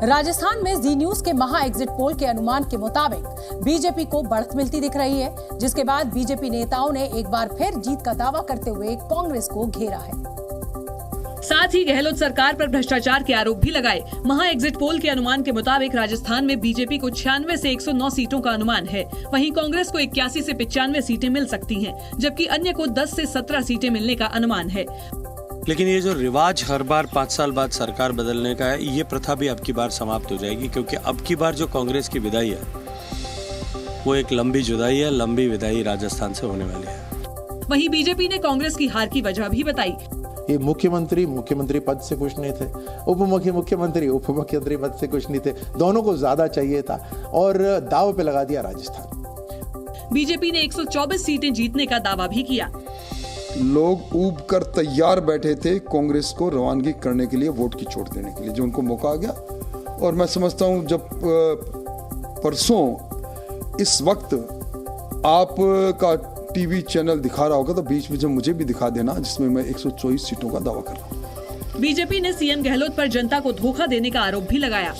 राजस्थान में जी न्यूज के महा एग्जिट पोल के अनुमान के मुताबिक बीजेपी को बढ़त मिलती दिख रही है, जिसके बाद बीजेपी नेताओं ने एक बार फिर जीत का दावा करते हुए कांग्रेस को घेरा है। साथ ही गहलोत सरकार पर भ्रष्टाचार के आरोप भी लगाए। महा एग्जिट पोल के अनुमान के मुताबिक राजस्थान में बीजेपी को 96 से 109 सीटों का अनुमान है। वहीं कांग्रेस को 81 से 95 सीटें मिल सकती हैं, जबकि अन्य को 10 से 17 सीटें मिलने का अनुमान है। लेकिन ये जो रिवाज हर बार 5 साल बाद सरकार बदलने का है, ये प्रथा भी अब की बार समाप्त हो जाएगी, क्योंकि अब की बार जो कांग्रेस की विदाई है वो एक लंबी जुदाई है। लंबी विदाई राजस्थान से होने वाली है। वहीं बीजेपी ने कांग्रेस की हार की वजह भी बताई। ये मुख्यमंत्री पद से खुश नहीं थे, उप मुख्यमंत्री पद से खुश नहीं थे, दोनों को ज्यादा चाहिए था और दाव पे लगा दिया राजस्थान। बीजेपी ने 124 सीटें जीतने का दावा भी किया। लोग ऊब कर तैयार बैठे थे कांग्रेस को रवानगी करने के लिए, वोट की चोट देने के लिए, जो उनको मौका आ गया। और मैं समझता हूं जब परसों इस वक्त आपका टीवी चैनल दिखा रहा होगा तो बीच में जब मुझे भी दिखा देना, जिसमें मैं 124 सीटों का दावा कर रहा हूं। बीजेपी ने सीएम गहलोत पर जनता को धोखा देने का आरोप भी लगाया।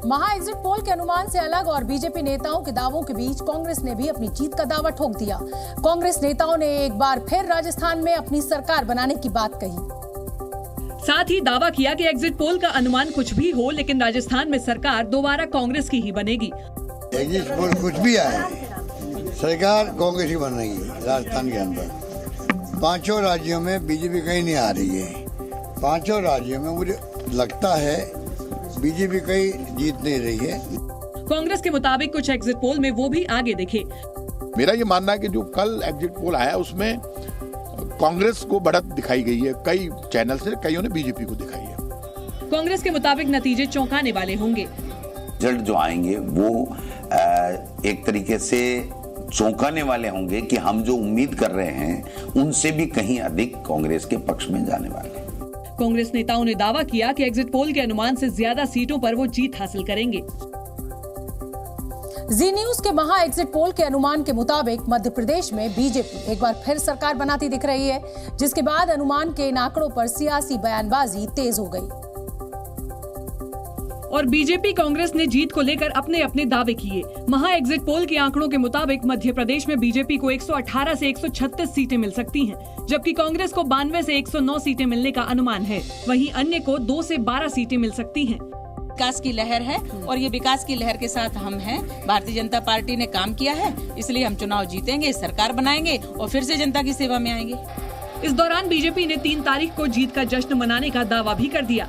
महा एग्जिट पोल के अनुमान से अलग और बीजेपी नेताओं के दावों के बीच कांग्रेस ने भी अपनी जीत का दावा ठोक दिया। कांग्रेस नेताओं ने एक बार फिर राजस्थान में अपनी सरकार बनाने की बात कही। साथ ही दावा किया कि एग्जिट पोल का अनुमान कुछ भी हो, लेकिन राजस्थान में सरकार दोबारा कांग्रेस की ही बनेगी। एग्जिट पोल कुछ भी आए, सरकार कांग्रेस ही बन रही है। राजस्थान के अंदर 5 राज्यों में बीजेपी कहीं नहीं आ रही है। 5 राज्यों में मुझे लगता है बीजेपी कहीं जीत नहीं रही है। कांग्रेस के मुताबिक कुछ एग्जिट पोल में वो भी आगे दिखे। मेरा ये मानना है कि जो कल एग्जिट पोल आया उसमें कांग्रेस को बढ़त दिखाई गई है। कई चैनल से कईयों ने बीजेपी को दिखाई है। कांग्रेस के मुताबिक नतीजे चौंकाने वाले होंगे। रिजल्ट जो आएंगे वो एक तरीके से चौंकाने वाले होंगे कि हम जो उम्मीद कर रहे हैं उनसे भी कहीं अधिक कांग्रेस के पक्ष में जाने वाले हैं। कांग्रेस नेताओं ने दावा किया कि एग्जिट पोल के अनुमान से ज्यादा सीटों पर वो जीत हासिल करेंगे। जी न्यूज के महा एग्जिट पोल के अनुमान के मुताबिक मध्य प्रदेश में बीजेपी एक बार फिर सरकार बनाती दिख रही है, जिसके बाद अनुमान के इन आंकड़ों पर सियासी बयानबाजी तेज हो गई और बीजेपी कांग्रेस ने जीत को लेकर अपने अपने दावे किए। महा एग्जिट पोल के आंकड़ों के मुताबिक मध्य प्रदेश में बीजेपी को 118 से 136 सीटें मिल सकती हैं, जबकि कांग्रेस को 92 से 109 सीटें मिलने का अनुमान है। वहीं अन्य को 2 से 12 सीटें मिल सकती हैं। विकास की लहर है और ये विकास की लहर के साथ हम हैं। भारतीय जनता पार्टी ने काम किया है, इसलिए हम चुनाव जीतेंगे, सरकार बनाएंगे और फिर से जनता की सेवा में आएंगे। इस दौरान बीजेपी ने 3 तारीख को जीत का जश्न मनाने का दावा भी कर दिया।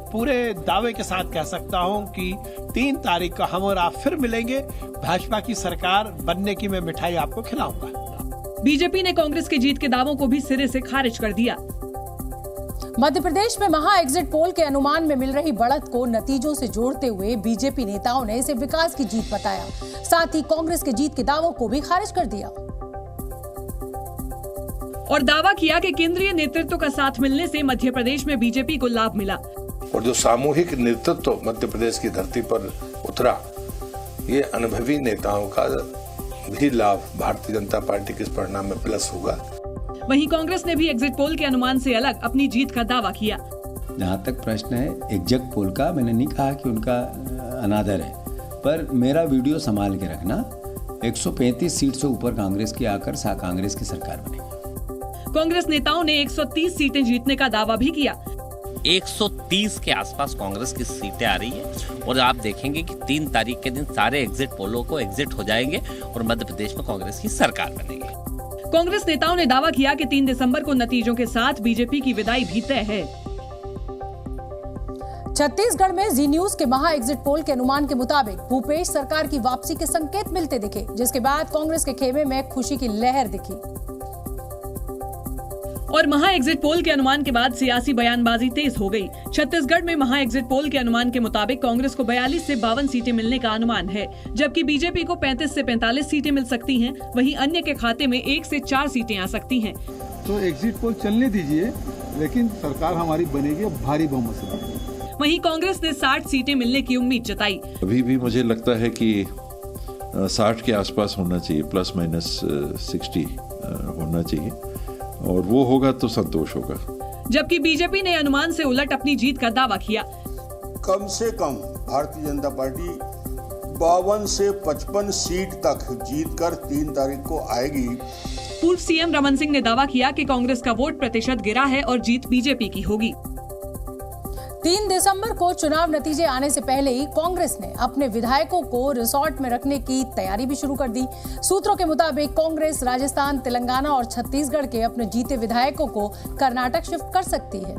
पूरे दावे के साथ कह सकता हूं कि 3 तारीख को हम और आप फिर मिलेंगे। भाजपा की सरकार बनने की मैं मिठाई आपको खिलाऊंगा। बीजेपी ने कांग्रेस की जीत के दावों को भी सिरे से खारिज कर दिया। मध्य प्रदेश में महा एग्जिट पोल के अनुमान में मिल रही बढ़त को नतीजों से जोड़ते हुए बीजेपी नेताओं ने इसे विकास की जीत बताया। साथ ही कांग्रेस की जीत के दावों को भी खारिज कर दिया और दावा किया कि केंद्रीय नेतृत्व का साथ मिलने से मध्य प्रदेश में बीजेपी को लाभ मिला। और जो सामूहिक नेतृत्व मध्य प्रदेश की धरती पर उतरा, ये अनुभवी नेताओं का भी लाभ भारतीय जनता पार्टी के इस परिणाम में प्लस होगा। वहीं कांग्रेस ने भी एग्जिट पोल के अनुमान से अलग अपनी जीत का दावा किया। जहाँ तक प्रश्न है एग्जिट पोल का, मैंने नहीं कहा कि उनका अनादर है, पर मेरा वीडियो संभाल के रखना। 135 सीट से ऊपर कांग्रेस की आकर कांग्रेस की सरकार बनेगी। कांग्रेस नेताओं ने 130 सीटें जीतने का दावा भी किया। 130 के आसपास कांग्रेस की सीटें आ रही है और आप देखेंगे कि 3 तारीख के दिन सारे एग्जिट पोलों को एग्जिट हो जाएंगे और मध्य प्रदेश में कांग्रेस की सरकार बनेगी। कांग्रेस नेताओं ने दावा किया कि 3 दिसंबर को नतीजों के साथ बीजेपी की विदाई भी तय है। छत्तीसगढ़ में जी न्यूज के महा एग्जिट पोल के अनुमान के मुताबिक भूपेश सरकार की वापसी के संकेत मिलते दिखे, जिसके बाद कांग्रेस के खेमे में खुशी की लहर दिखी और महा एग्जिट पोल के अनुमान के बाद सियासी बयानबाजी तेज हो गई। छत्तीसगढ़ में महा एग्जिट पोल के अनुमान के मुताबिक कांग्रेस को 42 से 52 सीटें मिलने का अनुमान है, जबकि बीजेपी को 35 से 45 सीटें मिल सकती हैं। वहीं अन्य के खाते में 1 से 4 सीटें आ सकती हैं। तो एग्जिट पोल चलने दीजिए, लेकिन सरकार हमारी बनेगी भारी बहुमत से। वहीं कांग्रेस ने 60 सीटें मिलने की उम्मीद जताई। अभी भी मुझे लगता है कि 60 के आसपास होना चाहिए, प्लस माइनस 60 होना चाहिए और वो होगा तो संतोष होगा। जबकि बीजेपी ने अनुमान से उलट अपनी जीत का दावा किया। कम से कम भारतीय जनता पार्टी 52 से 55 सीट तक जीतकर 3 तारीख को आएगी। पूर्व सीएम रमन सिंह ने दावा किया कि कांग्रेस का वोट प्रतिशत गिरा है और जीत बीजेपी की होगी। 3 दिसंबर को चुनाव नतीजे आने से पहले ही कांग्रेस ने अपने विधायकों को रिसोर्ट में रखने की तैयारी भी शुरू कर दी। सूत्रों के मुताबिक कांग्रेस राजस्थान, तेलंगाना और छत्तीसगढ़ के अपने जीते विधायकों को कर्नाटक शिफ्ट कर सकती है,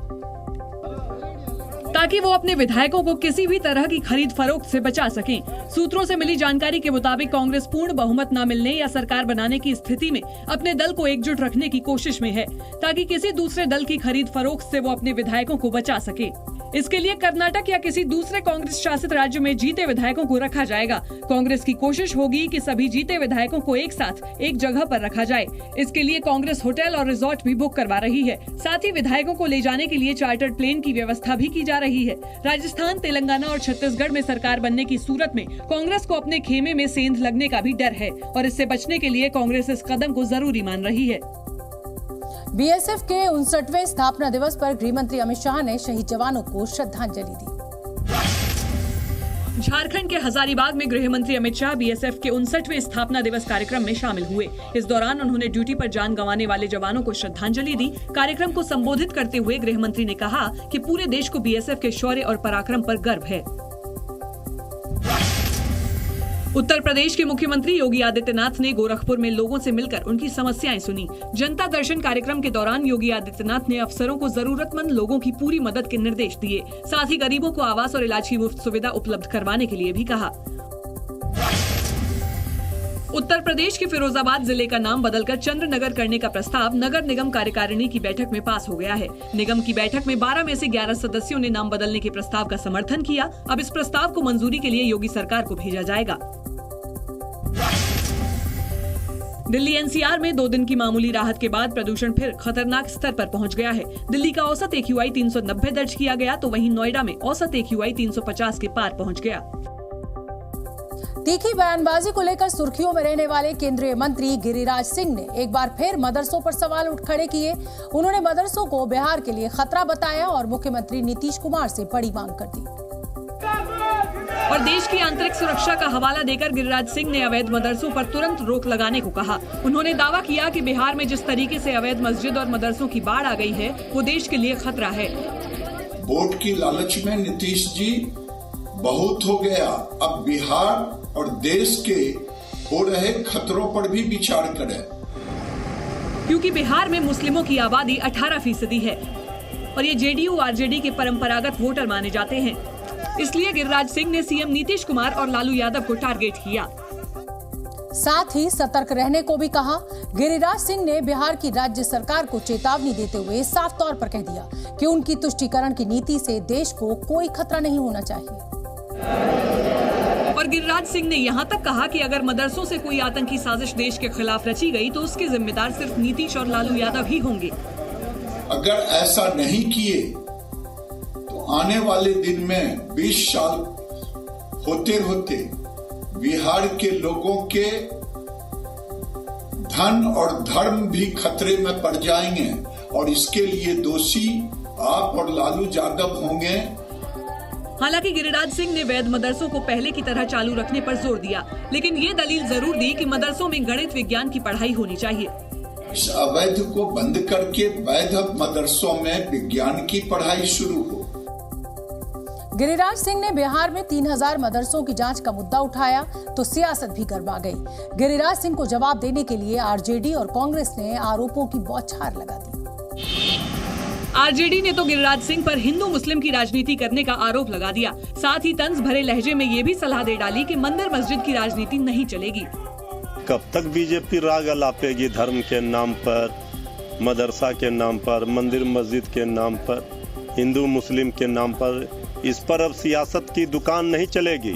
ताकि वो अपने विधायकों को किसी भी तरह की खरीद फरोख्त से बचा सकें। सूत्रों से मिली जानकारी के मुताबिक कांग्रेस पूर्ण बहुमत न मिलने या सरकार बनाने की स्थिति में अपने दल को एकजुट रखने की कोशिश में है, ताकि किसी दूसरे दल की खरीद फरोख्त से वो अपने विधायकों को बचा सके। इसके लिए कर्नाटक या किसी दूसरे कांग्रेस शासित राज्य में जीते विधायकों को रखा जाएगा। कांग्रेस की कोशिश होगी कि सभी जीते विधायकों को एक साथ एक जगह पर रखा जाए। इसके लिए कांग्रेस होटल और रिसोर्ट भी बुक करवा रही है। साथ ही विधायकों को ले जाने के लिए चार्टर्ड प्लेन की व्यवस्था भी की जा रही है। राजस्थान, तेलंगाना और छत्तीसगढ़ में सरकार बनने की सूरत में कांग्रेस को अपने खेमे में सेंध लगने का भी डर है और इससे बचने के लिए कांग्रेस इस कदम को जरूरी मान रही है। बीएसएफ के 59वें स्थापना दिवस पर गृह मंत्री अमित शाह ने शहीद जवानों को श्रद्धांजलि दी। झारखंड के हजारीबाग में गृह मंत्री अमित शाह बीएसएफ के 59वें स्थापना दिवस कार्यक्रम में शामिल हुए। इस दौरान उन्होंने ड्यूटी पर जान गंवाने वाले जवानों को श्रद्धांजलि दी। कार्यक्रम को संबोधित करते हुए गृह मंत्री ने कहा कि पूरे देश को बीएसएफ के शौर्य और पराक्रम पर गर्व है। उत्तर प्रदेश के मुख्यमंत्री योगी आदित्यनाथ ने गोरखपुर में लोगों से मिलकर उनकी समस्याएं सुनी। जनता दर्शन कार्यक्रम के दौरान योगी आदित्यनाथ ने अफसरों को जरूरतमंद लोगों की पूरी मदद के निर्देश दिए। साथ ही गरीबों को आवास और इलाज की मुफ्त सुविधा उपलब्ध करवाने के लिए भी कहा। उत्तर प्रदेश के फिरोजाबाद जिले का नाम बदलकर चंद्रनगर करने का प्रस्ताव नगर निगम कार्यकारिणी की बैठक में पास हो गया है। निगम की बैठक में 12 में से 11 सदस्यों ने नाम बदलने के प्रस्ताव का समर्थन किया। अब इस प्रस्ताव को मंजूरी के लिए योगी सरकार को भेजा जाएगा। दिल्ली एनसीआर में 2 दिन की मामूली राहत के बाद प्रदूषण फिर खतरनाक स्तर पर पहुंच गया है। दिल्ली का औसत AQI 390 दर्ज किया गया तो वहीं नोएडा में औसत AQI 350 के पार पहुंच गया। तीखी बयानबाजी को लेकर सुर्खियों में रहने वाले केंद्रीय मंत्री गिरिराज सिंह ने एक बार फिर मदरसों पर सवाल खड़े किए। उन्होंने मदरसों को बिहार के लिए खतरा बताया और मुख्यमंत्री नीतीश कुमार से बड़ी मांग कर दी। और देश की आंतरिक सुरक्षा का हवाला देकर गिरिराज सिंह ने अवैध मदरसों पर तुरंत रोक लगाने को कहा। उन्होंने दावा किया कि बिहार में जिस तरीके से अवैध मस्जिद और मदरसों की बाढ़ आ गई है वो देश के लिए खतरा है। वोट की लालच में नीतीश जी बहुत हो गया। अब बिहार और देश के हो रहे खतरों पर भी विचार करें, क्योंकि बिहार में मुस्लिमों की आबादी 18% है और ये जेडीयू आरजेडी के परंपरागत वोटर माने जाते हैं। इसलिए गिरिराज सिंह ने सीएम नीतीश कुमार और लालू यादव को टारगेट किया। साथ ही सतर्क रहने को भी कहा। गिरिराज सिंह ने बिहार की राज्य सरकार को चेतावनी देते हुए साफ तौर पर कह दिया कि उनकी तुष्टीकरण की नीति से देश को कोई खतरा नहीं होना चाहिए। और गिरिराज सिंह ने यहाँ तक कहा कि अगर मदरसों से कोई आतंकी साजिश देश के खिलाफ रची गई तो उसके जिम्मेदार सिर्फ नीतीश और लालू यादव ही होंगे। अगर ऐसा नहीं किए तो आने वाले दिन में 20 साल होते होते बिहार के लोगों के धन और धर्म भी खतरे में पड़ जाएंगे और इसके लिए दोषी आप और लालू यादव होंगे। हालांकि गिरिराज सिंह ने वैध मदरसों को पहले की तरह चालू रखने पर जोर दिया, लेकिन ये दलील जरूर दी कि मदरसों में गणित विज्ञान की पढ़ाई होनी चाहिए। इस अवैध को बंद करके वैध मदरसों में विज्ञान की पढ़ाई शुरू हो। गिरिराज सिंह ने बिहार में 3000 मदरसों की जांच का मुद्दा उठाया तो सियासत भी गरमा गई। गिरिराज सिंह को जवाब देने के लिए आरजेडी और कांग्रेस ने आरोपों की बौछार लगा दी। आरजेडी ने तो गिरिराज सिंह पर हिंदू मुस्लिम की राजनीति करने का आरोप लगा दिया। साथ ही तंज भरे लहजे में ये भी सलाह दे डाली कि मंदिर मस्जिद की राजनीति नहीं चलेगी। कब तक बीजेपी राग अलापेगी धर्म के नाम पर, मदरसा के नाम पर, मंदिर मस्जिद के नाम पर, हिंदू मुस्लिम के नाम पर। इस पर अब सियासत की दुकान नहीं चलेगी।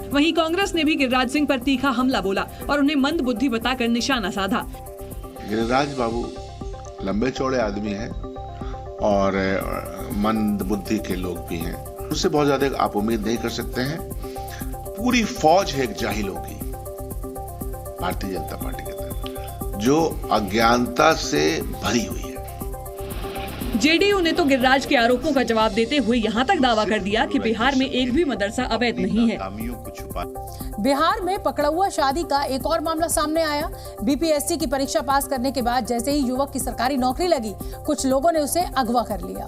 वहीं कांग्रेस ने भी गिरिराज सिंह पर तीखा हमला बोला और उन्हें मंद बुद्धि बताकर निशाना साधा। गिरिराज बाबू लंबे चौड़े आदमी हैं और मंद बुद्धि के लोग भी हैं। उससे बहुत ज्यादा आप उम्मीद नहीं कर सकते हैं। पूरी फौज है एक जाहिलों की भारतीय जनता पार्टी के अंदर जो अज्ञानता से भरी हुई है। जेडीयू ने तो गिरिराज के आरोपों का जवाब देते हुए यहां तक दावा कर दिया कि बिहार में एक भी मदरसा अवैध नहीं है। बिहार में पकड़ुआ शादी का एक और मामला सामने आया। बीपीएससी की परीक्षा पास करने के बाद जैसे ही युवक की सरकारी नौकरी लगी, कुछ लोगों ने उसे अगवा कर लिया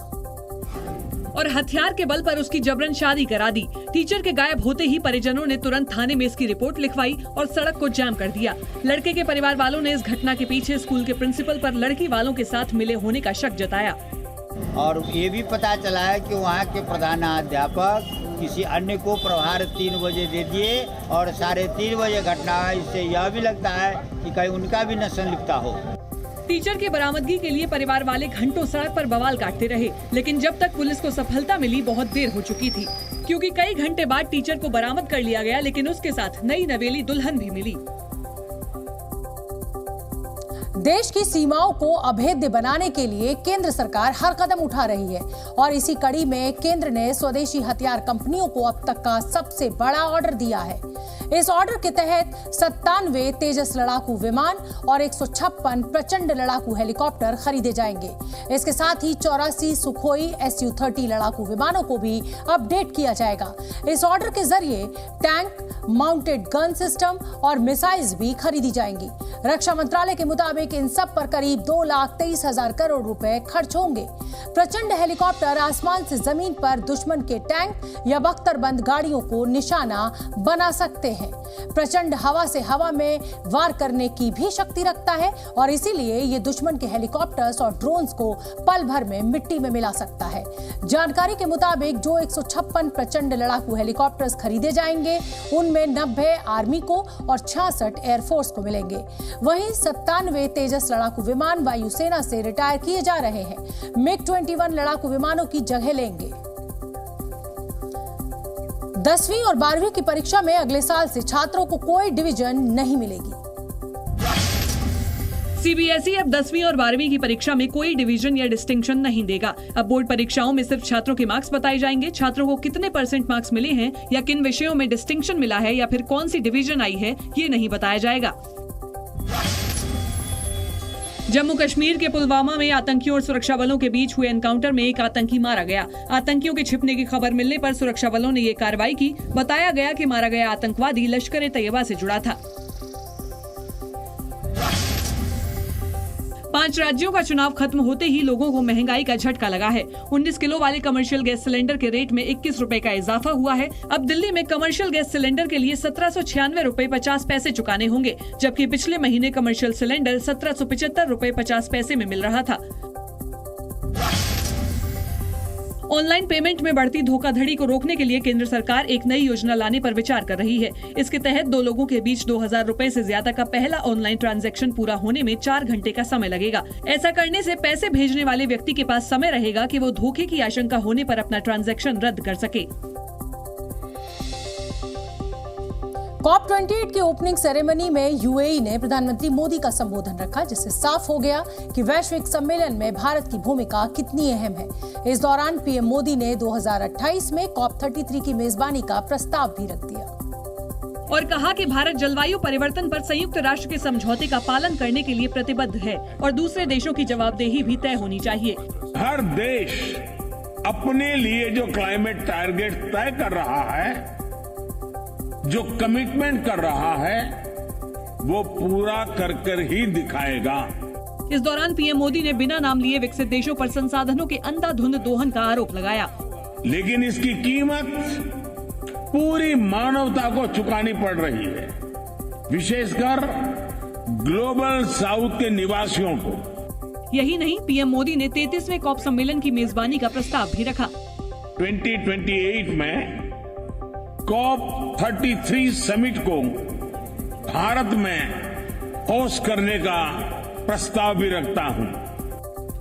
और हथियार के बल पर उसकी जबरन शादी करा दी। टीचर के गायब होते ही परिजनों ने तुरंत थाने में इसकी रिपोर्ट लिखवाई और सड़क को जाम कर दिया। लड़के के परिवार वालों ने इस घटना के पीछे स्कूल के प्रिंसिपल पर लड़की वालों के साथ मिले होने का शक जताया। और ये भी पता चला है कि वहाँ के प्रधानाध्यापक किसी अन्य को प्रभार 3 बजे दे दिए और 3:30 बजे घटना है। इससे यह भी लगता है कि कहीं उनका भी न संलिप्तता हो। टीचर की बरामदगी के लिए परिवार वाले घंटों सड़क पर बवाल काटते रहे, लेकिन जब तक पुलिस को सफलता मिली बहुत देर हो चुकी थी, क्योंकि कई घंटे बाद टीचर को बरामद कर लिया गया, लेकिन उसके साथ नई नवेली दुल्हन भी मिली। देश की सीमाओं को अभेद्य बनाने के लिए केंद्र सरकार हर कदम उठा रही है और इसी कड़ी में केंद्र ने स्वदेशी हथियार कंपनियों को अब तक का सबसे बड़ा ऑर्डर दिया है। इस ऑर्डर के तहत 97 तेजस लड़ाकू विमान और 156 प्रचंड लड़ाकू हेलीकॉप्टर खरीदे जाएंगे। इसके साथ ही 84 सुखोई Su-30 लड़ाकू विमानों को भी अपडेट किया जाएगा। इस ऑर्डर के जरिए टैंक, माउंटेड गन सिस्टम और मिसाइल्स भी खरीदी जाएंगी। रक्षा मंत्रालय के मुताबिक इन सब पर करीब 2,23,000 करोड़ रुपए खर्च होंगे। प्रचंड हेलीकॉप्टर आसमान से जमीन पर दुश्मन के टैंक या बख्तरबंद गाड़ियों को निशाना बना सकते हैं। प्रचंड हवा से हवा में वार करने की भी शक्ति रखता है और इसीलिए ये दुश्मन के हेलीकॉप्टर्स और ड्रोन्स को पल भर में मिट्टी में मिला सकता है। जानकारी के मुताबिक जो 156 प्रचंड लड़ाकू हेलीकॉप्टर्स खरीदे जाएंगे, उनमें 90 आर्मी को और 66 एयरफोर्स को मिलेंगे। वहीं 97 तेजस लड़ाकू विमान वायुसेना से रिटायर किए जा रहे हैं। MiG-21 लड़ाकू विमानों की जगह लेंगे। 10वीं और 12वीं की परीक्षा में अगले साल से छात्रों को कोई डिवीजन नहीं मिलेगी। सीबीएसई अब 10वीं और 12वीं की परीक्षा में कोई डिवीजन या डिस्टिंक्शन नहीं देगा। अब बोर्ड परीक्षाओं में सिर्फ छात्रों के मार्क्स बताए जाएंगे। छात्रों को कितने % मार्क्स मिले हैं या किन विषयों में डिस्टिंक्शन मिला है या फिर कौन सी डिवीजन आई है, ये नहीं बताया जाएगा। जम्मू कश्मीर के पुलवामा में आतंकियों और सुरक्षा बलों के बीच हुए एनकाउंटर में एक आतंकी मारा गया। आतंकियों के छिपने की खबर मिलने पर सुरक्षा बलों ने ये कार्रवाई की। बताया गया कि मारा गया आतंकवादी लश्कर-ए-तैयबा से जुड़ा था। 5 राज्यों का चुनाव खत्म होते ही लोगों को महंगाई का झटका लगा है। 19 किलो वाले कमर्शियल गैस सिलेंडर के रेट में 21 रुपए का इजाफा हुआ है। अब दिल्ली में कमर्शियल गैस सिलेंडर के लिए 1796 रुपए 50 पैसे चुकाने होंगे, जबकि पिछले महीने कमर्शियल सिलेंडर 1775 रुपए 50 पैसे में मिल रहा था। ऑनलाइन पेमेंट में बढ़ती धोखाधड़ी को रोकने के लिए केंद्र सरकार एक नई योजना लाने पर विचार कर रही है। इसके तहत 2 लोगों के बीच 2000 रुपए से ज्यादा का पहला ऑनलाइन ट्रांजैक्शन पूरा होने में 4 घंटे का समय लगेगा। ऐसा करने से पैसे भेजने वाले व्यक्ति के पास समय रहेगा कि वो धोखे की आशंका होने पर अपना ट्रांजैक्शन रद्द कर सके। COP28 की ओपनिंग सेरेमनी में यूएई ने प्रधानमंत्री मोदी का संबोधन रखा, जिससे साफ हो गया कि वैश्विक सम्मेलन में भारत की भूमिका कितनी अहम है। इस दौरान पीएम मोदी ने 2028 में COP33 की मेजबानी का प्रस्ताव भी रख दिया और कहा कि भारत जलवायु परिवर्तन पर संयुक्त राष्ट्र के समझौते का पालन करने के लिए प्रतिबद्ध है और दूसरे देशों की जवाबदेही भी तय होनी चाहिए। हर देश अपने लिए जो क्लाइमेट टारगेट तय कर रहा है, जो कमिटमेंट कर रहा है, वो पूरा कर ही दिखाएगा। इस दौरान पीएम मोदी ने बिना नाम लिए विकसित देशों पर संसाधनों के अंधाधुंध दोहन का आरोप लगाया। लेकिन इसकी कीमत पूरी मानवता को चुकानी पड़ रही है, विशेषकर ग्लोबल साउथ के निवासियों को। यही नहीं, पीएम मोदी ने 33वें COP सम्मेलन की मेजबानी का प्रस्ताव भी रखा। 2028 में COP33 समिट को भारत में होस्ट करने का प्रस्ताव भी रखता हूं।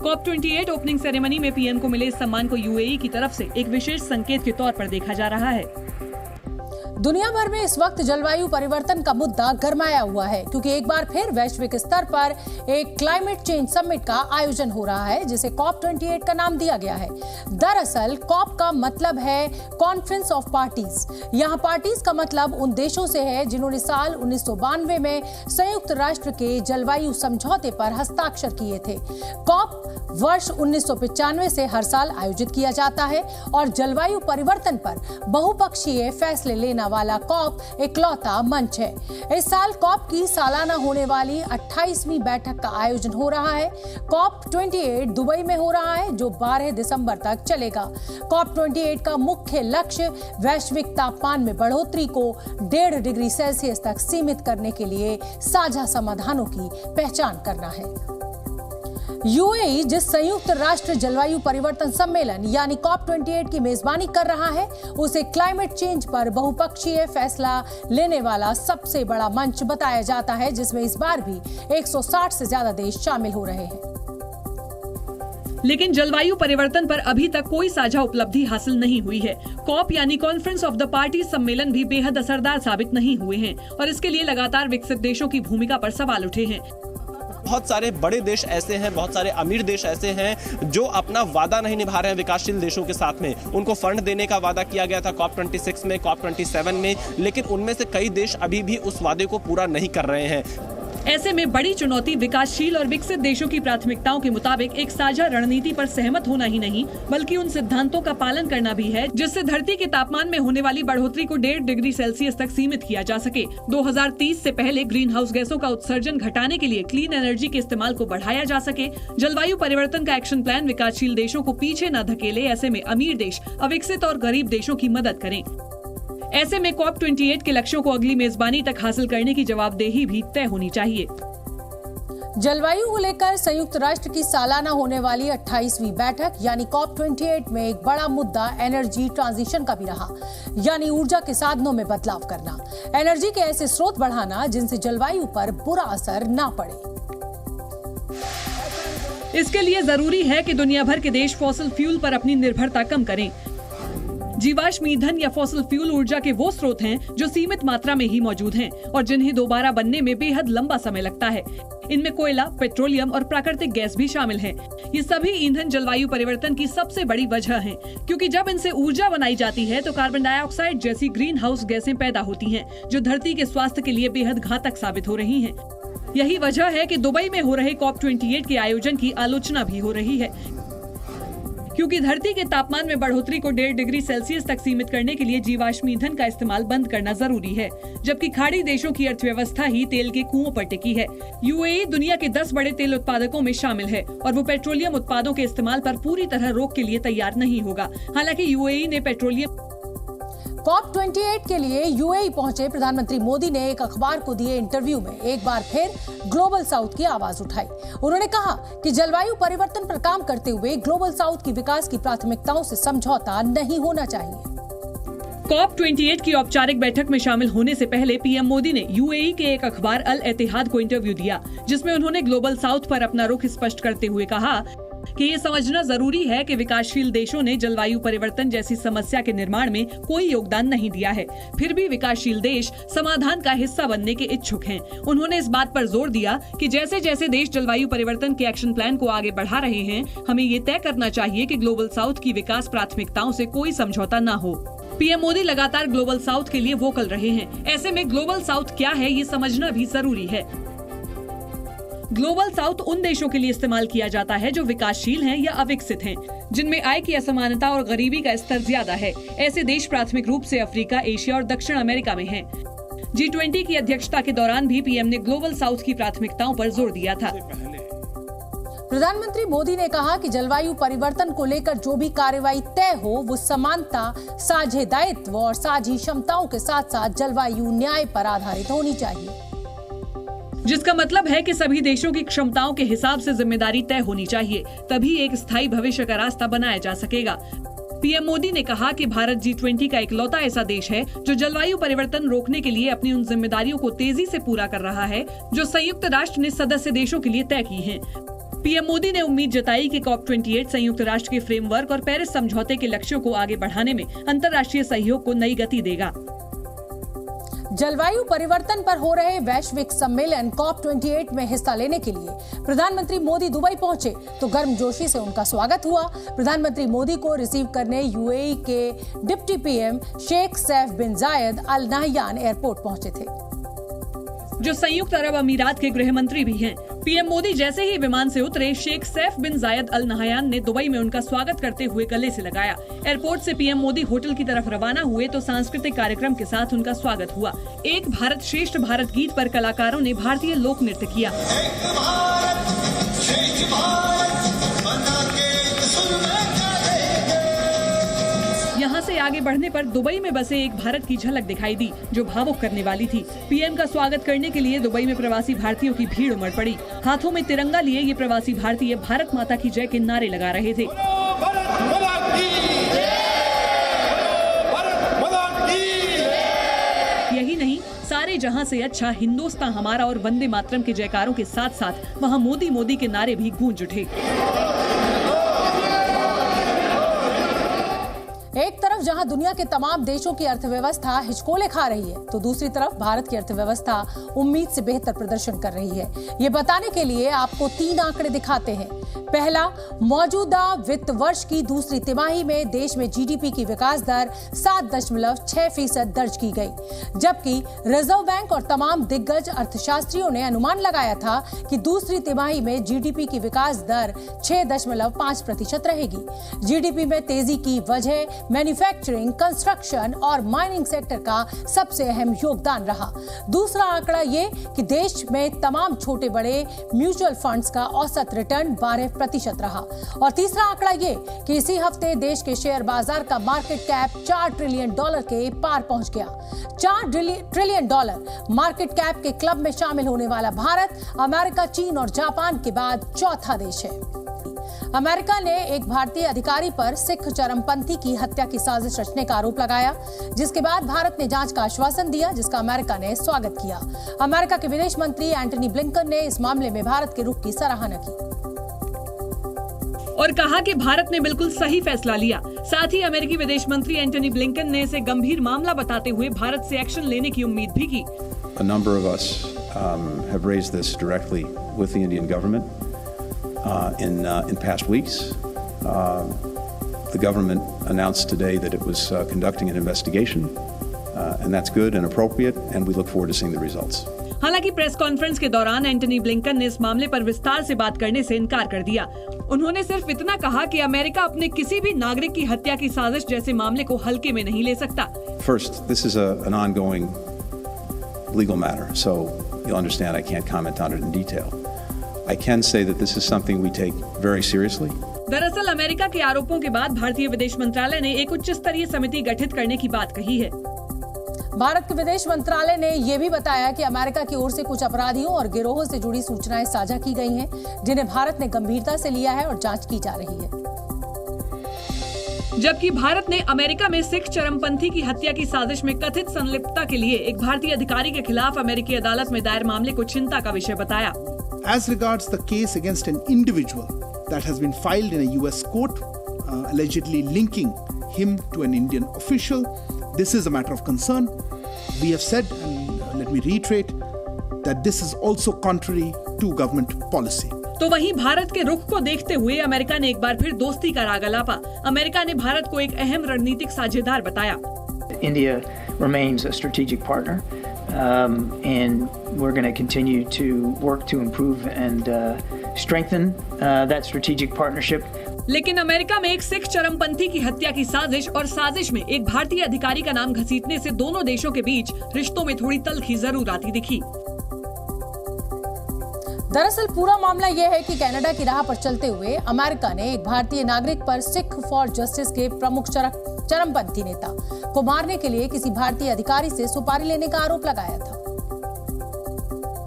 COP28 ओपनिंग सेरेमनी में पीएम को मिले इस सम्मान को यूएई की तरफ से एक विशेष संकेत के तौर पर देखा जा रहा है। दुनिया भर में इस वक्त जलवायु परिवर्तन का मुद्दा गरमाया हुआ है, क्योंकि एक बार फिर वैश्विक स्तर पर एक क्लाइमेट चेंज समिट का आयोजन हो रहा है, जिसे COP28 का नाम दिया गया है। दरअसल COP का मतलब है कॉन्फ्रेंस ऑफ पार्टीज। यहाँ पार्टीज का मतलब उन देशों से है जिन्होंने साल 1992 में संयुक्त राष्ट्र के जलवायु समझौते पर हस्ताक्षर किए थे। COP वर्ष 1995 से हर साल आयोजित किया जाता है और जलवायु परिवर्तन पर बहुपक्षीय फैसले लेना वाला COP इकलौता मंच है। इस साल COP की सालाना होने वाली 28वीं बैठक का आयोजन हो रहा है। COP28 दुबई में हो रहा है, जो 12 दिसंबर तक चलेगा। COP28 का मुख्य लक्ष्य वैश्विक तापमान में बढ़ोतरी को 1.5 डिग्री सेल्सियस तक सीमित करने के लिए साझा समाधानों की पहचान करना है। यूएई जिस संयुक्त राष्ट्र जलवायु परिवर्तन सम्मेलन यानी COP28 की मेजबानी कर रहा है, उसे क्लाइमेट चेंज पर बहुपक्षीय फैसला लेने वाला सबसे बड़ा मंच बताया जाता है, जिसमें इस बार भी 160 से ज्यादा देश शामिल हो रहे हैं। लेकिन जलवायु परिवर्तन पर अभी तक कोई साझा उपलब्धि हासिल नहीं हुई है। COP यानी कॉन्फ्रेंस ऑफ द पार्टीज सम्मेलन भी बेहद असरदार साबित नहीं हुए हैं और इसके लिए लगातार विकसित देशों की भूमिका पर सवाल उठे हैं। बहुत सारे बड़े देश ऐसे हैं, बहुत सारे अमीर देश ऐसे हैं जो अपना वादा नहीं निभा रहे हैं विकासशील देशों के साथ में। उनको फंड देने का वादा किया गया था COP26 में, COP27 में, लेकिन उनमें से कई देश अभी भी उस वादे को पूरा नहीं कर रहे हैं। ऐसे में बड़ी चुनौती विकासशील और विकसित देशों की प्राथमिकताओं के मुताबिक एक साझा रणनीति पर सहमत होना ही नहीं, बल्कि उन सिद्धांतों का पालन करना भी है जिससे धरती के तापमान में होने वाली बढ़ोतरी को 1.5 डिग्री सेल्सियस तक सीमित किया जा सके। 2030 से पहले ग्रीन हाउस गैसों का उत्सर्जन घटाने के लिए क्लीन एनर्जी के इस्तेमाल को बढ़ाया जा सके। जलवायु परिवर्तन का एक्शन प्लान विकासशील देशों को पीछे न धकेले। ऐसे में अमीर देश अविकसित और गरीब देशों की मदद करें। ऐसे में COP28 के लक्ष्यों को अगली मेजबानी तक हासिल करने की जवाबदेही भी तय होनी चाहिए। जलवायु को लेकर संयुक्त राष्ट्र की सालाना होने वाली 28वीं बैठक यानी COP28 में एक बड़ा मुद्दा एनर्जी ट्रांजिशन का भी रहा, यानी ऊर्जा के साधनों में बदलाव करना, एनर्जी के ऐसे स्रोत बढ़ाना जिनसे जलवायु पर बुरा असर ना पड़े। इसके लिए जरूरी है कि दुनिया भर के देश फॉसिल फ्यूल पर अपनी निर्भरता कम करें। जीवाश्म ईंधन या फॉसिल फ्यूल ऊर्जा के वो स्रोत हैं जो सीमित मात्रा में ही मौजूद हैं और जिन्हें दोबारा बनने में बेहद लंबा समय लगता है। इनमें कोयला, पेट्रोलियम और प्राकृतिक गैस भी शामिल हैं। ये सभी ईंधन जलवायु परिवर्तन की सबसे बड़ी वजह हैं, क्योंकि जब इनसे ऊर्जा बनाई जाती है तो कार्बन डाइऑक्साइड जैसी ग्रीन हाउस गैसें पैदा होती हैं, जो धरती के स्वास्थ्य के लिए बेहद घातक साबित हो रही हैं। यही वजह है कि दुबई में हो रहे COP28 के आयोजन की आलोचना भी हो रही है, क्योंकि धरती के तापमान में बढ़ोतरी को 1.5 डिग्री सेल्सियस तक सीमित करने के लिए जीवाश्म ईंधन का इस्तेमाल बंद करना जरूरी है, जबकि खाड़ी देशों की अर्थव्यवस्था ही तेल के कुओं पर टिकी है। यूएई दुनिया के 10 बड़े तेल उत्पादकों में शामिल है और वो पेट्रोलियम उत्पादों के इस्तेमाल पर पूरी तरह रोक के लिए तैयार नहीं होगा। हालांकि यूएई ने पेट्रोलियम COP28 के लिए यूएई पहुंचे प्रधानमंत्री मोदी ने एक अखबार को दिए इंटरव्यू में एक बार फिर ग्लोबल साउथ की आवाज उठाई। उन्होंने कहा कि जलवायु परिवर्तन पर काम करते हुए ग्लोबल साउथ की विकास की प्राथमिकताओं से समझौता नहीं होना चाहिए। COP28 की औपचारिक बैठक में शामिल होने से पहले पीएम मोदी ने यूएई के एक अखबार अल एतिहाद को इंटरव्यू दिया, जिसमें उन्होंने ग्लोबल साउथ पर अपना रुख स्पष्ट करते हुए कहा कि ये समझना जरूरी है कि विकासशील देशों ने जलवायु परिवर्तन जैसी समस्या के निर्माण में कोई योगदान नहीं दिया है, फिर भी विकासशील देश समाधान का हिस्सा बनने के इच्छुक हैं। उन्होंने इस बात पर जोर दिया कि जैसे जैसे देश जलवायु परिवर्तन के एक्शन प्लान को आगे बढ़ा रहे हैं, हमें ये तय करना चाहिए कि ग्लोबल साउथ की विकास प्राथमिकताओं से कोई समझौता न हो। पीएम मोदी लगातार ग्लोबल साउथ के लिए वोकल रहे हैं। ऐसे में ग्लोबल साउथ क्या है, ये समझना भी जरूरी है। ग्लोबल साउथ उन देशों के लिए इस्तेमाल किया जाता है जो विकासशील हैं या अविकसित हैं, जिनमें आय की असमानता और गरीबी का स्तर ज्यादा है। ऐसे देश प्राथमिक रूप से अफ्रीका, एशिया और दक्षिण अमेरिका में हैं। G20 की अध्यक्षता के दौरान भी पीएम ने ग्लोबल साउथ की प्राथमिकताओं पर जोर दिया था। प्रधानमंत्री मोदी ने कहा कि जलवायु परिवर्तन को लेकर जो भी कार्रवाई तय हो वो समानता, साझेदायित्व और साझी क्षमताओं के साथ साथ जलवायु न्याय पर आधारित होनी चाहिए, जिसका मतलब है कि सभी देशों की क्षमताओं के हिसाब से जिम्मेदारी तय होनी चाहिए, तभी एक स्थायी भविष्य का रास्ता बनाया जा सकेगा। पीएम मोदी ने कहा कि भारत G20 का इकलौता ऐसा देश है जो जलवायु परिवर्तन रोकने के लिए अपनी उन जिम्मेदारियों को तेजी से पूरा कर रहा है जो संयुक्त राष्ट्र ने सदस्य देशों के लिए तय की हैं। पीएम मोदी ने उम्मीद जताई कि COP28 संयुक्त राष्ट्र के फ्रेमवर्क और पेरिस समझौते के लक्ष्यों को आगे बढ़ाने में अंतर्राष्ट्रीय सहयोग को नई गति देगा। जलवायु परिवर्तन पर हो रहे वैश्विक सम्मेलन COP28 में हिस्सा लेने के लिए प्रधानमंत्री मोदी दुबई पहुंचे तो गर्मजोशी से उनका स्वागत हुआ। प्रधानमंत्री मोदी को रिसीव करने यूएई के डिप्टी पीएम शेख सैफ बिन जायद अल नाहयान एयरपोर्ट पहुंचे थे, जो संयुक्त अरब अमीरात के गृह मंत्री भी हैं। पीएम मोदी जैसे ही विमान से उतरे, शेख सैफ बिन जायद अल नाहयान ने दुबई में उनका स्वागत करते हुए गले से लगाया। एयरपोर्ट से पीएम मोदी होटल की तरफ रवाना हुए तो सांस्कृतिक कार्यक्रम के साथ उनका स्वागत हुआ। एक भारत श्रेष्ठ भारत गीत पर कलाकारों ने भारतीय लोक नृत्य किया। यहाँ से आगे बढ़ने पर दुबई में बसे एक भारत की झलक दिखाई दी, जो भावुक करने वाली थी। पीएम का स्वागत करने के लिए दुबई में प्रवासी भारतीयों की भीड़ उमड़ पड़ी। हाथों में तिरंगा लिए ये प्रवासी भारतीय भारत माता की जय के नारे लगा रहे थे। यही नहीं, सारे जहां से अच्छा हिंदुस्तान हमारा और वंदे मातरम के जयकारों के साथ साथ वहां मोदी मोदी के नारे भी गूंज उठे। एक तरफ जहां दुनिया के तमाम देशों की अर्थव्यवस्था हिचकोले खा रही है तो दूसरी तरफ भारत की अर्थव्यवस्था उम्मीद से बेहतर प्रदर्शन कर रही है। ये बताने के लिए आपको 3 आंकड़े दिखाते हैं। पहला, मौजूदा वित्त वर्ष की दूसरी तिमाही में देश में जीडीपी की विकास दर 7.6% दर्ज की गई, जबकि रिजर्व बैंक और तमाम दिग्गज अर्थशास्त्रियों ने अनुमान लगाया था कि दूसरी तिमाही में जीडीपी की विकास दर 6.5% रहेगी। जीडीपी में तेजी की वजह मैन्युफैक्चरिंग, कंस्ट्रक्शन और माइनिंग सेक्टर का सबसे अहम योगदान रहा। दूसरा आंकड़ा ये कि देश में तमाम छोटे बड़े म्यूचुअल फंड्स का औसत रिटर्न 12% रहा। और तीसरा आंकड़ा ये कि इसी हफ्ते देश के शेयर बाजार का मार्केट कैप $4 ट्रिलियन के पार पहुंच गया। $4 ट्रिलियन मार्केट कैप के क्लब में शामिल होने वाला भारत अमेरिका, चीन और जापान के बाद चौथा देश है। अमेरिका ने एक भारतीय अधिकारी पर सिख चरमपंथी की हत्या की साजिश रचने का आरोप लगाया, जिसके बाद भारत ने जांच का आश्वासन दिया, जिसका अमेरिका ने स्वागत किया। अमेरिका के विदेश मंत्री एंटनी ब्लिंकन ने इस मामले में भारत के रुख की सराहना की और कहा कि भारत ने बिल्कुल सही फैसला लिया। साथ ही अमेरिकी विदेश मंत्री एंटनी ब्लिंकन ने इसे गंभीर मामला बताते हुए भारत से एक्शन लेने की उम्मीद भी की। A number of us have raised this directly with the Indian government in past weeks. The government announced today that it was conducting an investigation, and that's good and appropriate, and we look forward to seeing the results. हालांकि press conference के दौरान Antony Blinken ने इस मामले पर विस्तार से बात करने से इनकार कर दिया। उन्होंने सिर्फ इतना कहा कि अमेरिका अपने किसी भी नागरिक की हत्या की साजिश जैसे मामले को हल्के में नहीं ले सकता। First, this is an ongoing legal matter, so you'll understand I can't comment on it in detail. I can say that this is something we take very seriously. दरअसल अमेरिका के आरोपों के बाद भारतीय विदेश मंत्रालय ने एक उच्च स्तरीय समिति गठित करने की बात कही है। भारत के विदेश मंत्रालय ने यह भी बताया कि अमेरिका की ओर से कुछ अपराधियों और गिरोहों से जुड़ी सूचनाएं साझा की गई हैं, जिन्हें भारत ने गंभीरता से लिया है और जांच की जा रही है। जबकि भारत ने अमेरिका में सिख चरमपंथी की हत्या की साजिश में कथित संलिप्तता के लिए एक भारतीय अधिकारी के खिलाफ अमेरिकी अदालत में दायर मामले को चिंता का विषय बताया। As regards the case against an individual that has been filed in a US court, allegedly linking him to an Indian official, this is a matter of concern. We have said, and let me reiterate, that this is also contrary to government policy. तो वहीं भारत के रुख को देखते हुए America ने एक बार फिर दोस्ती का राग अलापा। अमेरिका ने भारत को एक अहम रणनीतिक साझेदार बताया। India remains a strategic partner, and we're going to continue to work to improve and strengthen that strategic partnership. लेकिन अमेरिका में एक सिख चरमपंथी की हत्या की साजिश और साजिश में एक भारतीय अधिकारी का नाम घसीटने से दोनों देशों के बीच रिश्तों में थोड़ी तल्खी जरूर आती दिखी। दरअसल पूरा मामला यह है कि कनाडा की राह पर चलते हुए अमेरिका ने एक भारतीय नागरिक पर सिख फॉर जस्टिस के प्रमुख चरमपंथी नेता को मारने के लिए किसी भारतीय अधिकारी से सुपारी लेने का आरोप लगाया था।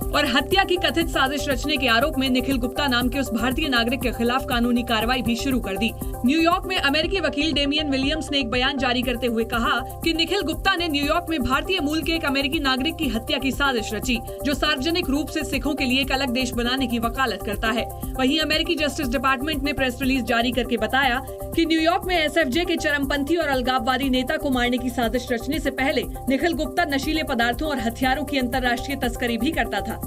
और हत्या की कथित साजिश रचने के आरोप में निखिल गुप्ता नाम के उस भारतीय नागरिक के खिलाफ कानूनी कार्रवाई भी शुरू कर दी। न्यूयॉर्क में अमेरिकी वकील डेमियन विलियम्स ने एक बयान जारी करते हुए कहा कि निखिल गुप्ता ने न्यूयॉर्क में भारतीय मूल के एक अमेरिकी नागरिक की हत्या की साजिश रची, जो सार्वजनिक रूप से सिखों के लिए एक अलग देश बनाने की वकालत करता है। वहीं अमेरिकी जस्टिस डिपार्टमेंट ने प्रेस रिलीज जारी करके बताया कि न्यूयॉर्क में एसएफजे के चरमपंथी और अलगाववादी नेता को मारने की साजिश रचने से पहले निखिल गुप्ता नशीले पदार्थों और हथियारों की अंतर्राष्ट्रीय तस्करी भी करता था।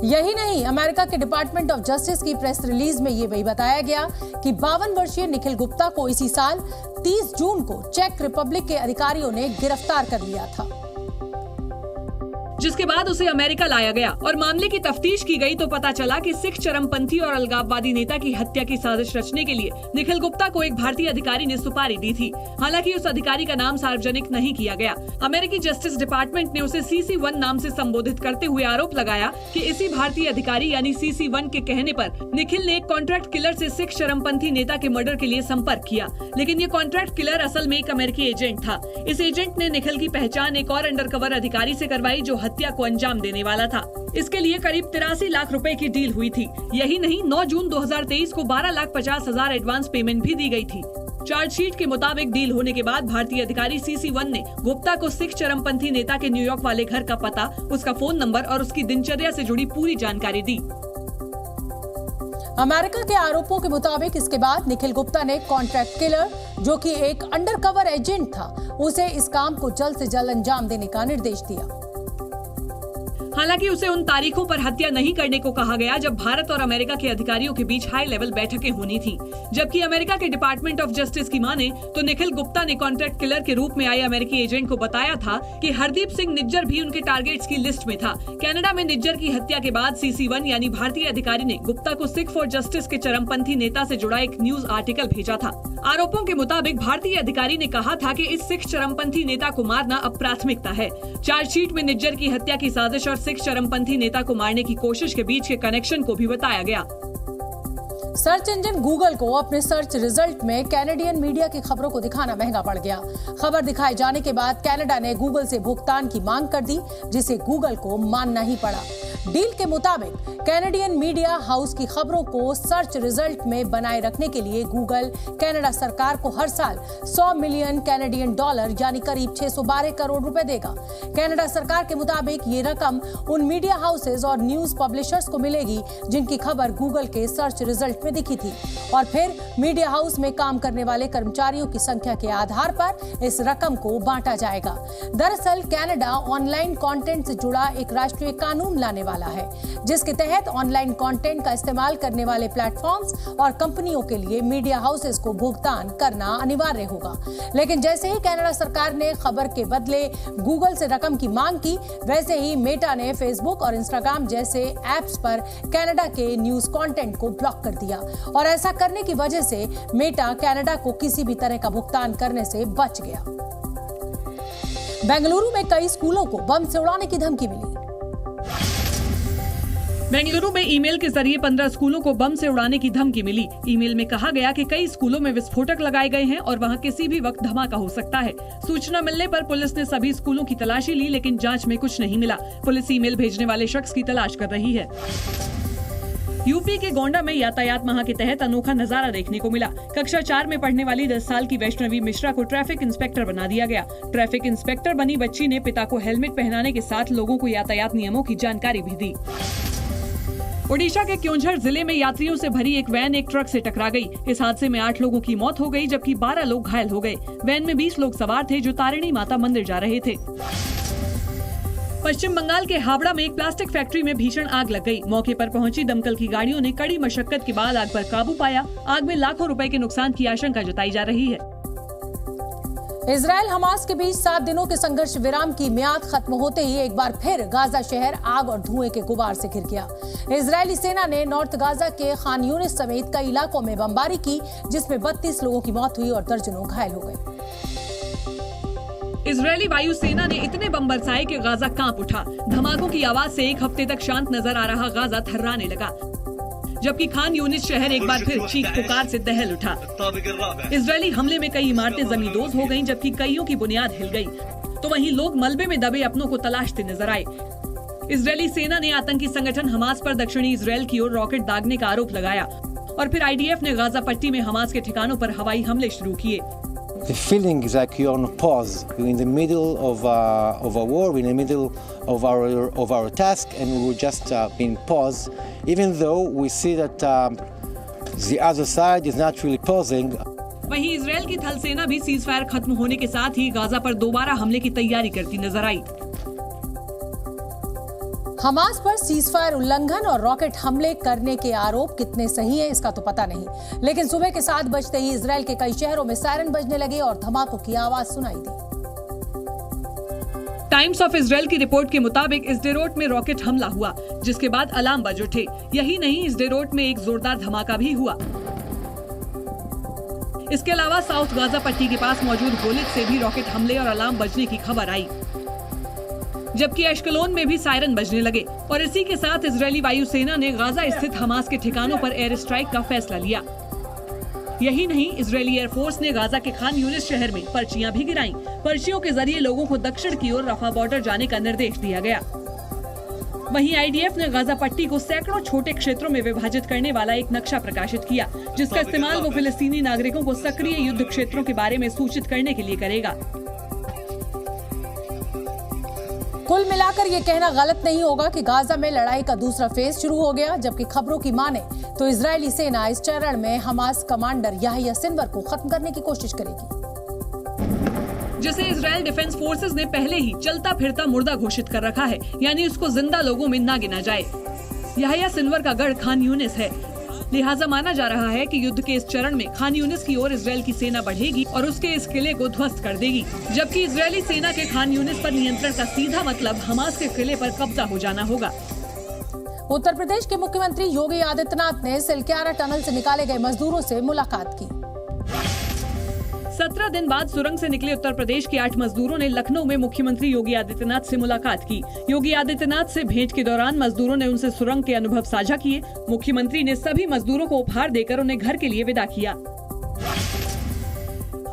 यही नहीं, अमेरिका के डिपार्टमेंट ऑफ जस्टिस की प्रेस रिलीज में ये भी बताया गया कि 52 वर्षीय निखिल गुप्ता को इसी साल 30 जून को चेक रिपब्लिक के अधिकारियों ने गिरफ्तार कर लिया था, जिसके बाद उसे अमेरिका लाया गया और मामले की तफ्तीश की गई तो पता चला कि सिख चरमपंथी और अलगाववादी नेता की हत्या की साजिश रचने के लिए निखिल गुप्ता को एक भारतीय अधिकारी ने सुपारी दी थी। हालांकि उस अधिकारी का नाम सार्वजनिक नहीं किया गया। अमेरिकी जस्टिस डिपार्टमेंट ने उसे CC1 नाम से संबोधित करते हुए आरोप लगाया कि इसी भारतीय अधिकारी यानी CC1 के कहने पर निखिल ने एक कॉन्ट्रैक्ट किलर से सिख चरमपंथी नेता के मर्डर के लिए संपर्क किया, लेकिन ये कॉन्ट्रैक्ट किलर असल में एक अमेरिकी एजेंट था। इस एजेंट ने निखिल की पहचान एक और अंडरकवर अधिकारी से करवाई जो हत्या को अंजाम देने वाला था। इसके लिए करीब 83 लाख रुपए की डील हुई थी। यही नहीं, 9 जून 2023 को 12,50,000 एडवांस पेमेंट भी दी गई थी। चार्जशीट के मुताबिक डील होने के बाद भारतीय अधिकारी CC1 ने गुप्ता को सिख चरमपंथी नेता के न्यूयॉर्क वाले घर का पता, उसका फोन नंबर और उसकी दिनचर्या से जुड़ी पूरी जानकारी दी। अमेरिका के आरोपों के मुताबिक इसके बाद निखिल गुप्ता ने कॉन्ट्रैक्ट किलर, जो कि एक अंडरकवर एजेंट था, उसे इस काम को जल्द से जल्द अंजाम देने का निर्देश दिया। हालांकि उसे उन तारीखों पर हत्या नहीं करने को कहा गया जब भारत और अमेरिका के अधिकारियों के बीच हाई लेवल बैठकें होनी थी। जबकि अमेरिका के डिपार्टमेंट ऑफ जस्टिस की माने तो निखिल गुप्ता ने कॉन्ट्रैक्ट किलर के रूप में आए अमेरिकी एजेंट को बताया था कि हरदीप सिंह निज्जर भी उनके टारगेट्स की लिस्ट में था। कनाडा में निज्जर की हत्या के बाद CC1 यानी भारतीय अधिकारी ने गुप्ता को सिख फॉर जस्टिस के चरमपंथी नेता से जुड़ा एक न्यूज आर्टिकल भेजा था। आरोपों के मुताबिक भारतीय अधिकारी ने कहा था कि इस सिख चरमपंथी नेता को मारना अब प्राथमिकता है। चार्जशीट में निज्जर की हत्या की साजिश और सिख चरमपंथी नेता को मारने की कोशिश के बीच के कनेक्शन को भी बताया गया। सर्च इंजन गूगल को अपने सर्च रिजल्ट में कैनेडियन मीडिया की खबरों को दिखाना महंगा पड़ गया। खबर दिखाए जाने के बाद कनाडा ने गूगल से भुगतान की मांग कर दी, जिसे गूगल को मानना ही पड़ा। डील के मुताबिक कैनेडियन मीडिया हाउस की खबरों को सर्च रिजल्ट में बनाए रखने के लिए गूगल कनाडा सरकार को हर साल 100 मिलियन कैनेडियन डॉलर यानी करीब 612 करोड़ रुपए देगा। कनाडा सरकार के मुताबिक ये रकम उन मीडिया हाउसेज और न्यूज पब्लिशर्स को मिलेगी जिनकी खबर गूगल के सर्च रिजल्ट में दिखी थी, और फिर मीडिया हाउस में काम करने वाले कर्मचारियों की संख्या के आधार पर इस रकम को बांटा जाएगा। दरअसल कनाडा ऑनलाइन कंटेंट से जुड़ा एक राष्ट्रीय कानून लाने वाला है, जिसके तहत ऑनलाइन कंटेंट का इस्तेमाल करने वाले प्लेटफॉर्म्स और कंपनियों के लिए मीडिया हाउसेस को भुगतान करना अनिवार्य होगा। लेकिन जैसे ही कनाडा सरकार ने खबर के बदले गूगल से रकम की मांग की, वैसे ही मेटा ने फेसबुक और इंस्टाग्राम जैसे ऐप्स पर कनाडा के न्यूज कंटेंट को ब्लॉक कर दिया, और ऐसा करने की वजह से मेटा कनाडा को किसी भी तरह का भुगतान करने से बच गया। बेंगलुरु में कई स्कूलों को बम से उड़ाने की धमकी मिली। बेंगलुरु में ईमेल के जरिए 15 स्कूलों को बम से उड़ाने की धमकी मिली। ईमेल में कहा गया कि कई स्कूलों में विस्फोटक लगाए गए हैं और वहां किसी भी वक्त धमाका हो सकता है। सूचना मिलने पर पुलिस ने सभी स्कूलों की तलाशी ली, लेकिन जांच में कुछ नहीं मिला। पुलिस ईमेल भेजने वाले शख्स की तलाश कर रही है। यूपी के गोंडा में यातायात माह के तहत अनोखा नजारा देखने को मिला। कक्षा 4 में पढ़ने वाली 10 साल की वैष्णवी मिश्रा को ट्रैफिक इंस्पेक्टर बना दिया गया। ट्रैफिक इंस्पेक्टर बनी बच्ची ने पिता को हेलमेट पहनाने के साथ लोगों को यातायात नियमों की जानकारी भी दी। ओडिशा के क्योंझर जिले में यात्रियों से भरी एक वैन एक ट्रक से टकरा गई। इस हादसे में 8 लोगों की मौत हो गई, जबकि 12 लोग घायल हो गए। वैन में 20 लोग सवार थे जो तारिणी माता मंदिर जा रहे थे। पश्चिम बंगाल के हावड़ा में एक प्लास्टिक फैक्ट्री में भीषण आग लग गई। मौके पर पहुंची दमकल की गाड़ियों ने कड़ी मशक्कत के बाद आग पर काबू पाया। आग में लाखों रुपए के नुकसान की आशंका जताई जा रही है। इजराइल हमास के बीच 7 दिनों के संघर्ष विराम की मियाद खत्म होते ही एक बार फिर गाजा शहर आग और धुएं के गुबार से घिर गया। इजरायली सेना ने नॉर्थ गाजा के खान यूनिस समेत कई इलाकों में बमबारी की, जिसमें 32 लोगों की मौत हुई और दर्जनों घायल हो गए। इजरायली वायुसेना ने इतने बम बरसाए कि गाजा कांप उठा। धमाकों की आवाज से एक हफ्ते तक शांत नजर आ रहा गाजा थर्राने लगा, जबकि खान यूनिस शहर एक बार फिर चीख पुकार से दहल उठा। इजरायली हमले में कई इमारतें जमींदोज हो गईं, जबकि कईयों की बुनियाद हिल गई। तो वहीं लोग मलबे में दबे अपनों को तलाशते नजर आए। इजरायली सेना ने आतंकी संगठन हमास पर दक्षिणी इजरायल की ओर रॉकेट दागने का आरोप लगाया और फिर आईडीएफ ने गाजा पट्टी में हमास के ठिकानों पर हवाई हमले शुरू किए। The feeling is like you're on a pause. You're in the middle of a war, we're in the middle of our task, and we're just in pause. Even though we see that the other side is not really pausing. वहीं Israel की थल सेना भी cease fire खत्म होने के साथ ही Gaza पर दोबारा हमले की तैयारी करती नजर आई। हमास पर सीजफायर उल्लंघन और रॉकेट हमले करने के आरोप कितने सही हैं इसका तो पता नहीं, लेकिन सुबह के 7 बजते ही इजरायल के कई शहरों में सायरन बजने लगे और धमाकों की आवाज सुनाई दी। टाइम्स ऑफ इजरायल की रिपोर्ट के मुताबिक स्डेरोट में रॉकेट हमला हुआ, जिसके बाद अलार्म बज उठे। यही नहीं, स्डेरोट में एक जोरदार धमाका भी हुआ। इसके अलावा साउथ गाजा पट्टी के पास मौजूद गोलिद से भी रॉकेट हमले और अलार्म बजने की खबर आई, जबकि एश्कलोन में भी सायरन बजने लगे। और इसी के साथ इजरायली वायुसेना ने गाजा स्थित हमास के ठिकानों पर एयर स्ट्राइक का फैसला लिया। यही नहीं, इजरायली एयरफोर्स ने गाजा के खान यूनिस शहर में पर्चियां भी गिराईं। पर्चियों के जरिए लोगों को दक्षिण की ओर रफा बॉर्डर जाने का निर्देश दिया गया। वहीं आईडीएफ ने गाजा पट्टी को सैकड़ों छोटे क्षेत्रों में विभाजित करने वाला एक नक्शा प्रकाशित किया, जिसका इस्तेमाल वो फिलिस्तीनी नागरिकों को सक्रिय युद्ध क्षेत्रों के बारे में सूचित करने के लिए करेगा। कुल मिलाकर ये कहना गलत नहीं होगा कि गाजा में लड़ाई का दूसरा फेज शुरू हो गया, जबकि खबरों की माने तो इजरायली सेना इस चरण में हमास कमांडर याहिया सिनवर को खत्म करने की कोशिश करेगी, जिसे इजरायल डिफेंस फोर्सेस ने पहले ही चलता फिरता मुर्दा घोषित कर रखा है, यानी उसको जिंदा लोगों में ना गिना जाए। याहिया सिनवर का गढ़ खान यूनिस है, लिहाजा माना जा रहा है कि युद्ध के इस चरण में खान यूनिस की ओर इजरायल की सेना बढ़ेगी और उसके इस किले को ध्वस्त कर देगी, जबकि इजरायली सेना के खान यूनिस पर नियंत्रण का सीधा मतलब हमास के किले पर कब्जा हो जाना होगा। उत्तर प्रदेश के मुख्यमंत्री योगी आदित्यनाथ ने सिलक्यारा टनल से निकाले गए मजदूरों से मुलाकात की। 17 दिन बाद सुरंग से निकले उत्तर प्रदेश के 8 मजदूरों ने लखनऊ में मुख्यमंत्री योगी आदित्यनाथ से मुलाकात की। योगी आदित्यनाथ से भेंट के दौरान मजदूरों ने उनसे सुरंग के अनुभव साझा किए। मुख्यमंत्री ने सभी मजदूरों को उपहार देकर उन्हें घर के लिए विदा किया।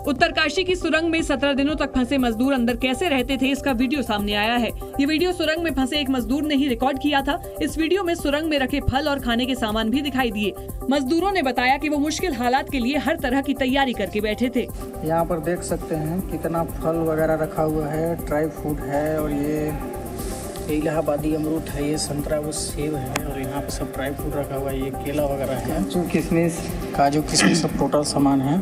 उत्तरकाशी की सुरंग में 17 दिनों तक फंसे मजदूर अंदर कैसे रहते थे, इसका वीडियो सामने आया है। ये वीडियो सुरंग में फंसे एक मजदूर ने ही रिकॉर्ड किया था। इस वीडियो में सुरंग में रखे फल और खाने के सामान भी दिखाई दिए। मजदूरों ने बताया कि वो मुश्किल हालात के लिए हर तरह की तैयारी करके बैठे थे। यहाँ पर देख सकते हैं कितना फल वगैरह रखा हुआ है, ड्राई फ्रूट है, और ये इलाहाबादी अमरूद है, ये संतरा, वो सेब है, और यहाँ पे सब ड्राई फ्रूट रखा हुआ है, ये केला वगैरह है, किशमिश, काजू किशमिश, सब टोटल सामान है।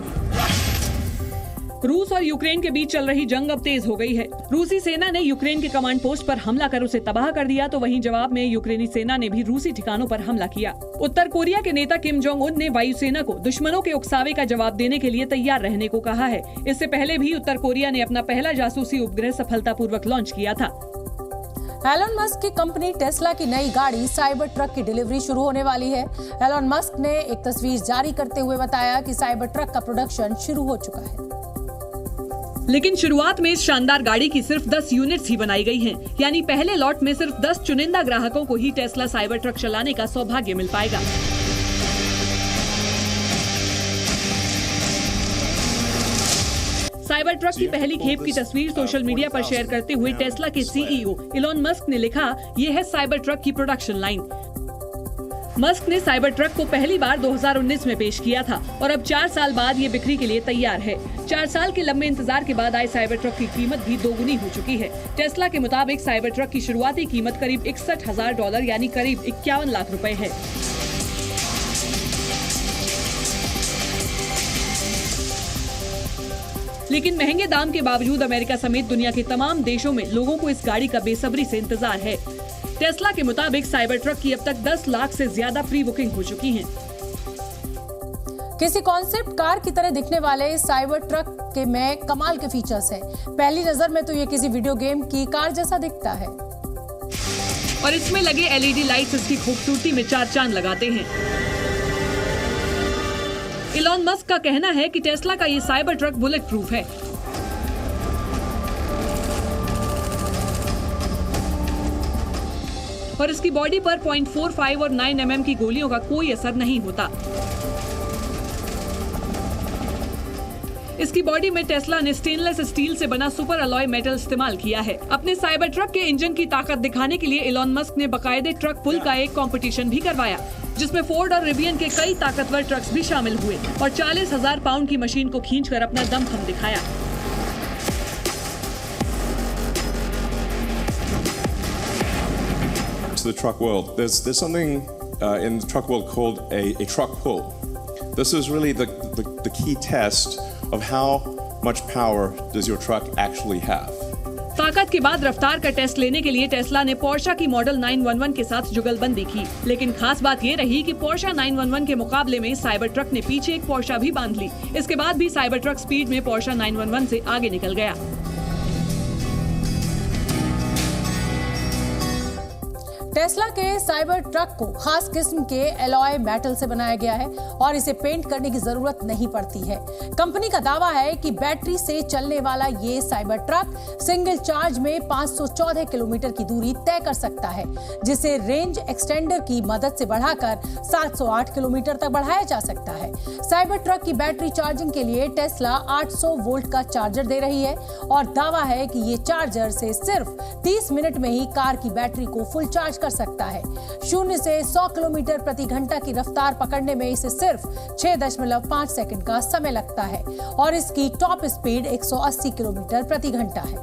रूस और यूक्रेन के बीच चल रही जंग अब तेज हो गई है। रूसी सेना ने यूक्रेन के कमांड पोस्ट पर हमला कर उसे तबाह कर दिया, तो वहीं जवाब में यूक्रेनी सेना ने भी रूसी ठिकानों पर हमला किया। उत्तर कोरिया के नेता किम जोंग उन ने वायुसेना को दुश्मनों के उकसावे का जवाब देने के लिए तैयार रहने को कहा है। इससे पहले भी उत्तर कोरिया ने अपना पहला जासूसी उपग्रह सफलतापूर्वक लॉन्च किया था। एलन मस्क की कंपनी टेस्ला की नई गाड़ी साइबर ट्रक की डिलीवरी शुरू होने वाली है। एलन मस्क ने एक तस्वीर जारी करते हुए बताया कि साइबर ट्रक का प्रोडक्शन शुरू हो चुका है, लेकिन शुरुआत में इस शानदार गाड़ी की सिर्फ 10 यूनिट्स ही बनाई गई हैं, यानी पहले लॉट में सिर्फ 10 चुनिंदा ग्राहकों को ही टेस्ला साइबर ट्रक चलाने का सौभाग्य मिल पाएगा। साइबर ट्रक की पहली खेप की तस्वीर सोशल मीडिया पर शेयर करते हुए टेस्ला के सीईओ इलॉन मस्क ने लिखा, ये है साइबर ट्रक की प्रोडक्शन लाइन। मस्क ने साइबर ट्रक को पहली बार 2019 में पेश किया था और अब 4 साल बाद ये बिक्री के लिए तैयार है। 4 साल के लंबे इंतजार के बाद आए साइबर ट्रक की कीमत भी दोगुनी हो चुकी है। टेस्ला के मुताबिक साइबर ट्रक की शुरुआती कीमत करीब $61,000 यानी करीब 51 लाख रुपए है। लेकिन महंगे दाम के बावजूद अमेरिका समेत दुनिया के तमाम देशों में लोगों को इस गाड़ी का बेसब्री से इंतजार है। टेस्ला के मुताबिक साइबर ट्रक की अब तक 10 लाख से ज्यादा प्री बुकिंग हो चुकी हैं। किसी कॉन्सेप्ट कार की तरह दिखने वाले साइबर ट्रक के में कमाल के फीचर्स हैं। पहली नजर में तो ये किसी वीडियो गेम की कार जैसा दिखता है और इसमें लगे एलईडी लाइट्स इसकी खूबसूरती में 4 चांद लगाते हैं। इलॉन मस्क का कहना है कि टेस्ला का ये साइबर ट्रक बुलेट प्रूफ है। और इसकी बॉडी पर 0.45 और 9 mm की गोलियों का कोई असर नहीं होता। इसकी बॉडी में टेस्ला ने स्टेनलेस स्टील से बना सुपर अलॉय मेटल इस्तेमाल किया है। अपने साइबर ट्रक के इंजन की ताकत दिखाने के लिए इलॉन मस्क ने बाकायदे ट्रक पुल का एक कंपटीशन भी करवाया, जिसमें फोर्ड और रिवियन के कई ताकतवर ट्रक्स भी शामिल हुए और 40,000 पाउंड की मशीन को खींचकर अपना दमखम दिखाया। To the truck world, there's something in the truck world called a truck pull. This is really the key test of how much power does your truck actually have. ताकत के बाद रफ्तार का टेस्ट लेने के लिए टेस्ला ने Portia की मॉडल 911 के साथ जुगलबंदी की, लेकिन खास बात ये रही कि पोर्शा 911 के मुकाबले में साइबर ट्रक ने पीछे एक पोर्शा भी बांध ली। इसके बाद भी साइबर ट्रक स्पीड में पोर्शा 911 से आगे निकल गया। टेस्ला के साइबर ट्रक को खास किस्म के एलॉय मेटल से बनाया गया है और इसे पेंट करने की जरूरत नहीं पड़ती है। कंपनी का दावा है कि बैटरी से चलने वाला ये साइबर ट्रक सिंगल चार्ज में 514 किलोमीटर की दूरी तय कर सकता है, जिसे रेंज एक्सटेंडर की मदद से बढ़ाकर 708 किलोमीटर तक बढ़ाया जा सकता है। साइबर ट्रक की बैटरी चार्जिंग के लिए टेस्ला 800 वोल्ट का चार्जर दे रही है और दावा है कि ये चार्जर से सिर्फ 30 मिनट में ही कार की बैटरी को फुल चार्ज कर सकता है। 0 से 100 किलोमीटर प्रति घंटा की रफ्तार पकड़ने में इसे सिर्फ 6.5 सेकंड का समय लगता है और इसकी टॉप स्पीड 180 किलोमीटर प्रति घंटा है।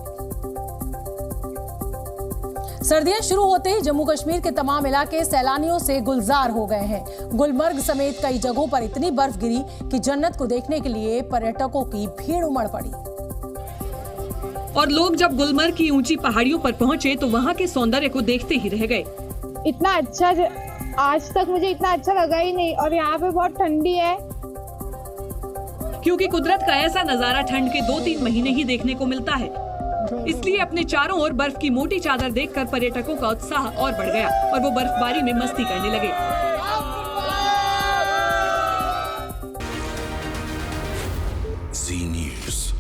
सर्दियां शुरू होते ही जम्मू कश्मीर के तमाम इलाके सैलानियों से गुलजार हो गए हैं। गुलमर्ग समेत कई जगहों पर इतनी बर्फ गिरी कि जन्नत को देखने के लिए पर्यटकों की भीड़ उमड़ पड़ी। और लोग जब गुलमर्ग की ऊंची पहाड़ियों पर पहुंचे तो वहां के सौंदर्य को देखते ही रह गए। इतना अच्छा आज तक मुझे इतना अच्छा लगा ही नहीं और यहाँ पे बहुत ठंडी है, क्योंकि कुदरत का ऐसा नजारा ठंड के 2-3 महीने ही देखने को मिलता है। इसलिए अपने चारों ओर बर्फ की मोटी चादर देखकर पर्यटकों का उत्साह और बढ़ गया और वो बर्फबारी में मस्ती करने लगे। Z News।